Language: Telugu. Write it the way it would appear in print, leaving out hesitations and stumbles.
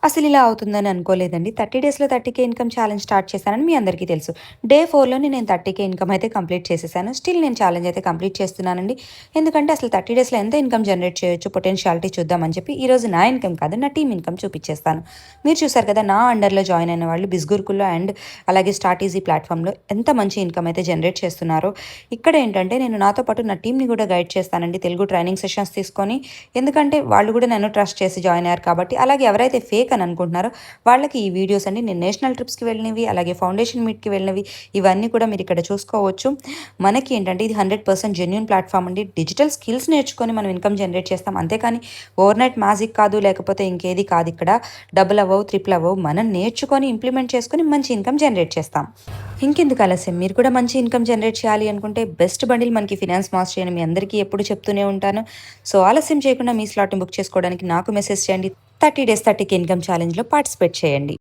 అసలు ఇలా అవుతుందని అనుకోలేదండి. 30 డేస్‌లో 30,000 ఇన్‌కమ్ ఛాలెంజ్ స్టార్ట్ చేశానని మీ అందరికీ తెలుసు. డే 4లోనే నేను 30,000 ఇన్‌కమ్ అయితే కంప్లీట్ చేసేసాను. స్టిల్ నేను ఛాలెంజ్ అయితే కంప్లీట్ చేస్తున్నానండి. ఎందుకంటే అసలు 30 డేస్‌లో ఎంత ఇన్‌కమ్ జనరేట్ చేయొచ్చు పొటెన్షియాలిటీ చూద్దామని చెప్పి ఈరోజు నా ఇన్‌కమ్ కాదు, నా టీమ్ ఇన్‌కమ్ చూపిచ్చేస్తాను. మీరు చూసారు కదా! నా అండర్‌లో జాయిన్ అయిన వాళ్ళు బిస్గురుకుల్లో అండ్ అలాగే స్టార్ట్ ఈజీ ప్లాట్‌ఫామ్‌లో ఎంత మంచి ఇన్‌కమ్ అయితే జనరేట్ చేస్తున్నారో. ఇక్కడ ఏంటంటే నేను నాతో పాటు నా టీమ్‌ని కూడా గైడ్ చేస్తానండి తెలుగు ట్రైనింగ్ సెషన్స్ తీసుకొని. ఎందుకంటే వాళ్ళు కూడా నన్ను ట్రస్ట్ చేసి జాయిన్ అయ్యారు కాబట్టి. అలాగే ఎవరైతే ఫేక్ అని అనుకుంటున్నారో వాళ్ళకి ఈ వీడియోస్ అండి నేను నేషనల్ ట్రిప్స్‌కి వెళ్ళినవి, అలాగే ఫౌండేషన్ మీట్‌కి వెళ్ళినవి ఇవన్నీ కూడా మీరు ఇక్కడ చూసుకోవచ్చు. మనకి ఏంటంటే ఇది 100% జెన్యూన్ ప్లాట్‌ఫామ్ అండి. డిజిటల్ స్కిల్స్ నేర్చుకొని మనం ఇన్‌కమ్ జనరేట్ చేస్తాం. అంతేకాని ఓవర్‌నైట్ మ్యాజిక్ కాదు, లేకపోతే ఇంకేది కాదు ఇక్కడ. డబుల్ అవ్వవు, ట్రిపుల్ అవ్వవు. మనం నేర్చుకొని ఇంప్లిమెంట్ చేసుకొని మంచి ఇన్‌కమ్ జనరేట్ చేస్తాం. ఇంకెందుకు ఆలస్యం, మీరు కూడా మంచి ఇన్‌కమ్ జనరేట్ చేయాలి అనుకుంటే బెస్ట్ బండిల్ మనకి ఫినాన్స్ మాస్టరీ అని మీ అందరికీ ఎప్పుడు చెప్తూనే ఉంటాను. సో ఆలస్యం చేయకుండా మీ స్లాట్‌ని బుక్ చేసుకోవడానికి నాకు మెసేజ్ చేయండి. 30 డేస్ 30K ఇన్‌కమ్ ఛాలెంజ్‌లో పార్టిసిపేట్ చేయండి.